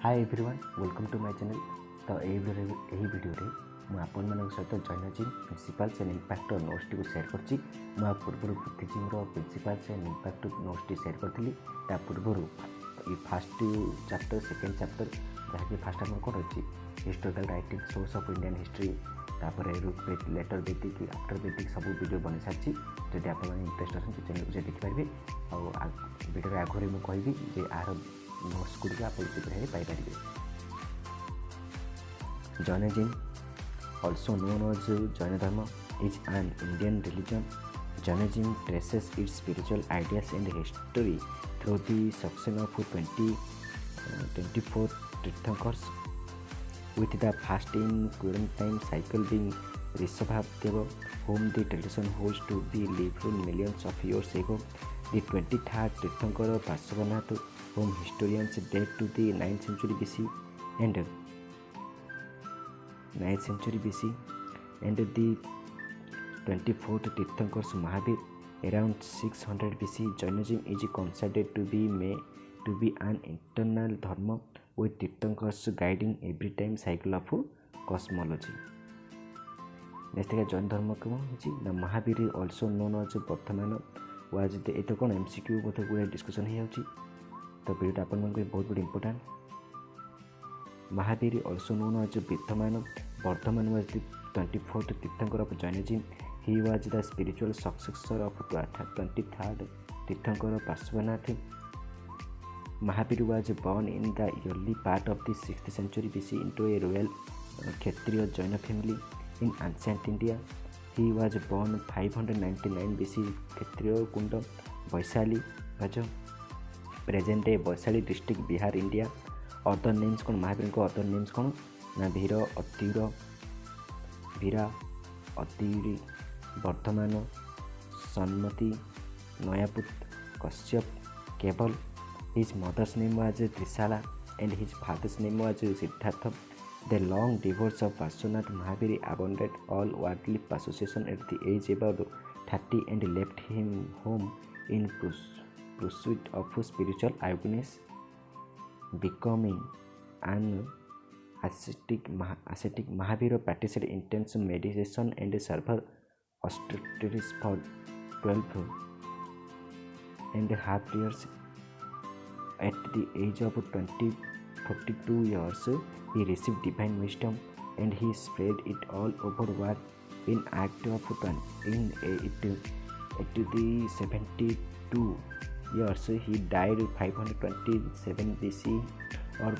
Hi everyone welcome to my channel. तो यही video रे आपण मान सहित Jainism principles and impact notes टी शेयर करछि। मु पूर्व बुद्धिज्म रो प्रिंसिपल्स एंड इम्पैक्ट नोट्स टी शेयर करथिली। ता पूर्व ये फर्स्ट चैप्टर सेकंड चैप्टर जहाँ कि फर्स्ट आम कौन अच्छी historical writing source of Indian history तापर लेटर बेदिक आफ्टर बेदिक सब वीडियो बन सारी। जदि आप इंटरेस्ट अच्छे चैनल को देखिपारे वीडियो आगे मुझे कहबी आर नोट्स गुड़िक आप Piper. Jainism also known as Jaina Dharma is an Indian religion. Jainism traces its spiritual ideas and history through the succession of 24 Tirthankars, with the first in quarantine cycle being Rishabhadeva, whom the tradition holds to be lived millions of years ago. The 23rd Tirthankar Parshvanath, whom historians date to the 9th century BC and the 24th Tirthankar Mahavir around 600 BC. Jainism is considered to be an internal dharma with Tirthankars guiding every time cycle of cosmology. Next Jain dharma कौन होची ना Mahavir also known as वर्तमान was the एतो कौन MCQ बहुत गुड़ा discussion ही होची। तो वीडियो अपन मन को बहुत बड़ी important. Mahavir also known as Vardhaman was the 24th Tirthankar of Jainism. He was the spiritual successor of 23rd Tirthankar Parshvanath. Mahavir was born in the early part of the 6th century BC into a royal Kshatriya Jaina family in ancient India. He was born 599 BC Kshatriya Kunda, Vaishali, present day Vaishali district, Bihar, India. Other names कौन महावीर को other names कौन ना वीर अतिरी वर्धमान सन्मति नयापुत कश्यप केवल. His mother's name was Trishala and his father's name was Siddhartha. The long divorce of Parshvanath, Mahavir abandoned all worldly association at the age about 30 and left him home in pursuit of spiritual awareness, becoming an ascetic. Mahavir practiced intense meditation and served austerities for 12 and a half years. At the age of 42 years, he received divine wisdom and he spread it all over the world. In act of in the 72 years, he died 527 BC or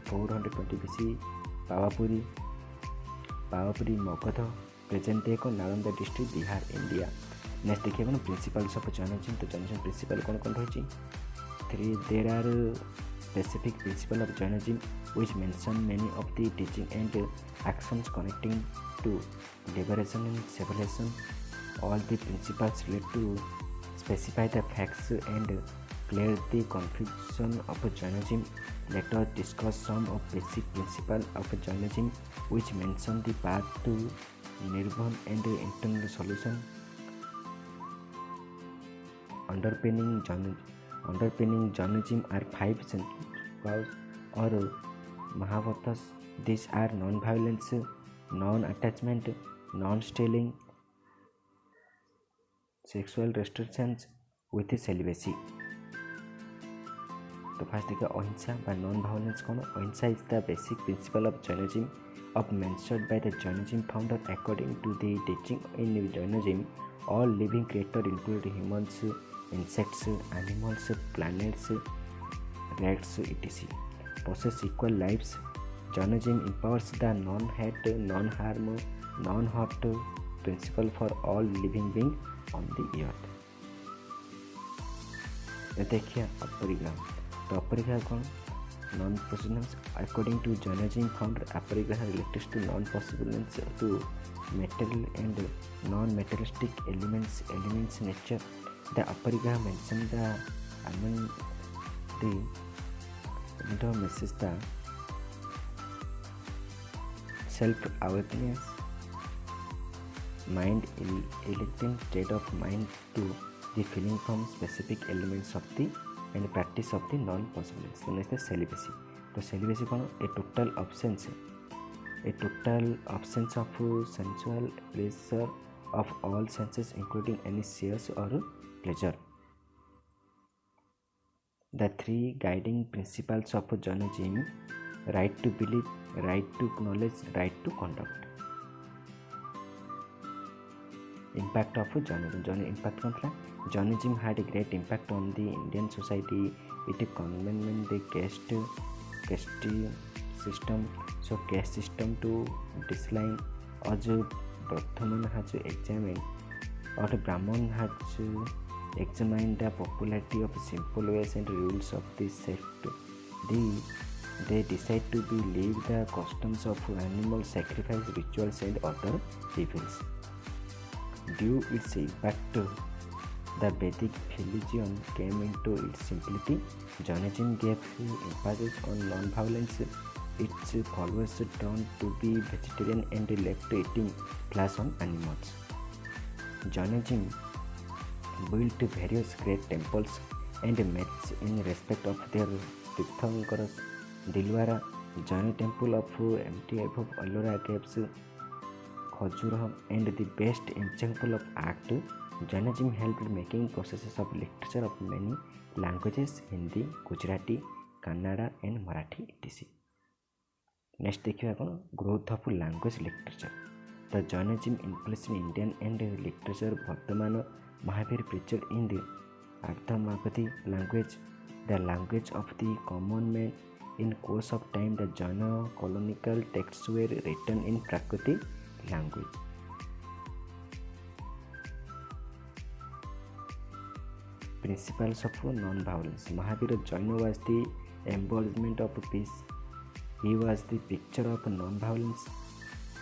420 BC. Pavapuri Magadha, present day Nalanda district, Bihar, India. Next देखिए कौन principles of Jainism. तो Jainism principal कौन कौन रही? There are specific principles of Jainism which mention many of the teaching and actions connecting to liberation and civilization. All the principles relate to specify the facts and clear the confusion of Jainism. Let us discuss some of basic principles of Jainism which mention the path to nirvana and internal solution. Underpinning Jainism are 5 central vows or Mahavatas. These are non-violence, non-attachment, non-stealing, sexual restrictions with celibacy. तो first देखिए अहिंसा by non-violence कौन? अहिंसा is the basic principle of Jainism of mentioned by the Jainism founder. According to the teaching in Jainism, all living creatures including humans, insects, animals, planets, rats, etc. possess equal lives. Jainism empowers the non-hate, non-harm, non-hurt principle for all living beings on the earth. देखिए अपरिग्रह। तो अपरिग्रह कौन? Non-possessions. According to Jainism founder, अपरिग्रह relates to non-possessions to material and non-materialistic elements nature. The aparigraha mentions the message the self-awareness, mind electing state of mind to the feeling from specific elements of the and practice of the non-possible. So next is celibacy. तो celibacy कौन? A total absence of sensual pleasure of all senses, including any shares or pleasure. The three guiding principles of Jainism: right to believe, right to knowledge, right to conduct. Impact of Jainism. Impact कौन था? Jainism had a great impact on the Indian society. It commanded the caste system. So caste system to decline, as Brahman has examined, or Brahman has examined the popularity of simple ways and rules of the sect. They decide to leave the customs of animal sacrifice rituals and other evils. Due its impact, the Vedic religion came into its simplicity. Jainism gave emphasis on non-violence. Its followers turned to be vegetarian and left eating flesh on animals. Jainism built various great temples and myths in respect of their Tirthankars. Dilwara, Jain temple of empty above Ellora caves, Khajuraho, and the best example of act. Jainism helped making processes of literature of many languages: Hindi, Gujarati, Kannada and Marathi, etc. Next देखिए कौन? Growth of language literature. The journalism influence in Indian and literature. वर्तमान Mahavir preacher in the Ardhamagadi language, the language of the common man. In course of time, the Jaina colonial texts were written in Prakriti language. Principles of non-violence. Mahavira Jaina was the embodiment of peace. He was the picture of non-violence.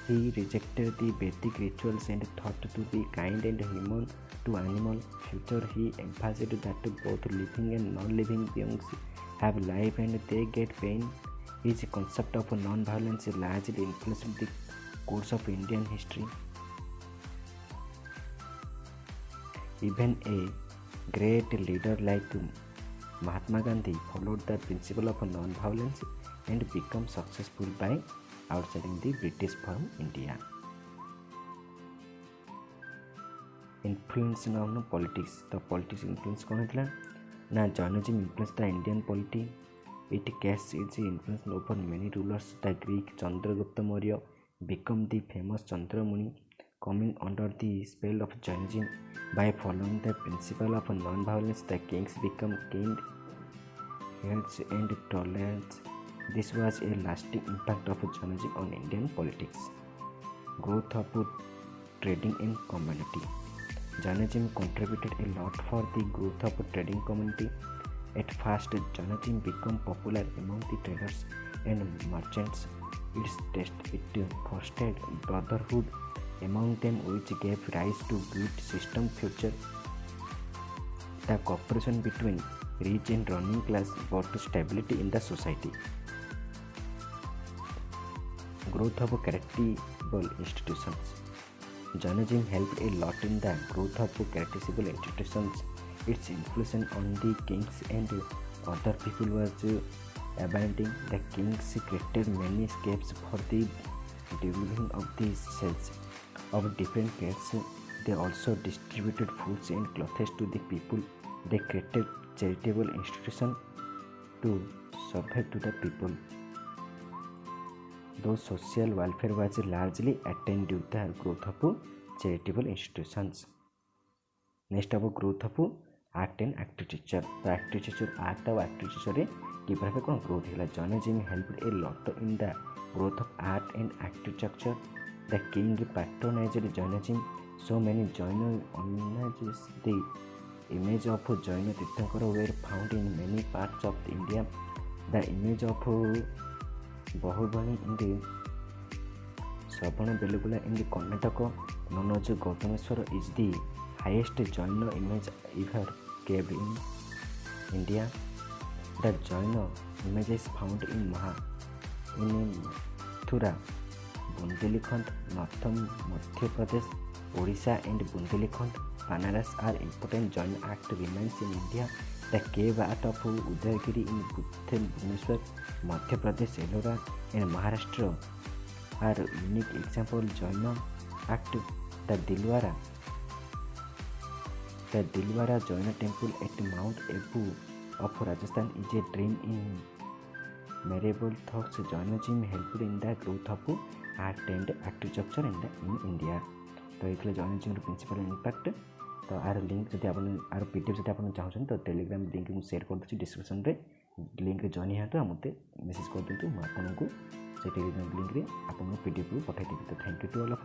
He rejected the Vedic rituals and thought to be kind and human to animal. Further, he emphasized that both living and non-living beings have life and they get pain. His concept of non-violence largely influenced the course of Indian history. Even a great leader like Mahatma Gandhi followed the principle of non-violence and became successful by outsideing the British from India. Influence on politics. The politics influence कौन था? ना Jainism influenced the Indian polity. It casts its influence over many rulers. The Greek Chandragupta Maurya became the famous Chandramuni, coming under the spell of Jainism. By following the principle of non-violence, the kings become kind, hearts and tolerant. This was a lasting impact of Jainism on Indian politics. Growth of trading in community. Jainism contributed a lot for the growth of trading community. At first, Jainism became popular among the traders and merchants. It fostered brotherhood among them, which gave rise to good system future. The cooperation between rich and ruling class brought stability in the society. Growth of charitable institutions. Jainism helped a lot in the growth of charitable institutions. Its influence on the kings and other people was abiding. The kings created many escapes for the developing of the cells of different castes. They also distributed foods and clothes to the people. They created charitable institutions to serve to the people. Though social welfare was largely attained due to the growth of charitable institutions. Next about growth of art and architecture. The architecture, art and architecture की भाव कौन growth है? Jainism helped a lot in the growth of art and architecture. The king patronized Jainism. So many Jaina images, the image of Jaina Tirthankara were found in many parts of India. The image of Bahubali in the Savana Belugula in the Karnataka, known as Gautameswara, is the highest Jaina image ever carved in India. The Jaina image is found in Mathura, Bundelkhand, Northern Madhya Pradesh, Odisha and Bundelkhand. Banaras are important Jaina art remains in India. The cave art of Udayagiri in Bhubaneswar, Madhya Pradesh, Ellora and Maharashtra are unique example. Jaina act. The Dilwara Jaina temple at Mount Abu of Rajasthan is a dream in memorable thoughts. Jainism helped in the growth of art and architecture in India. तो ये जॉइनिज्म principal impact तो are link जब आप PDF जब आप चाहते तो Telegram link मुझे शेयर कर दूसरी डिस्क्रिप्शन रे लिंक रे जॉइन हाँ मत मेसेज कर दिंतु आपको से टेलीग्राम लिंक रे आपको पीडीएफ पठाई देवी। तो thank you to all of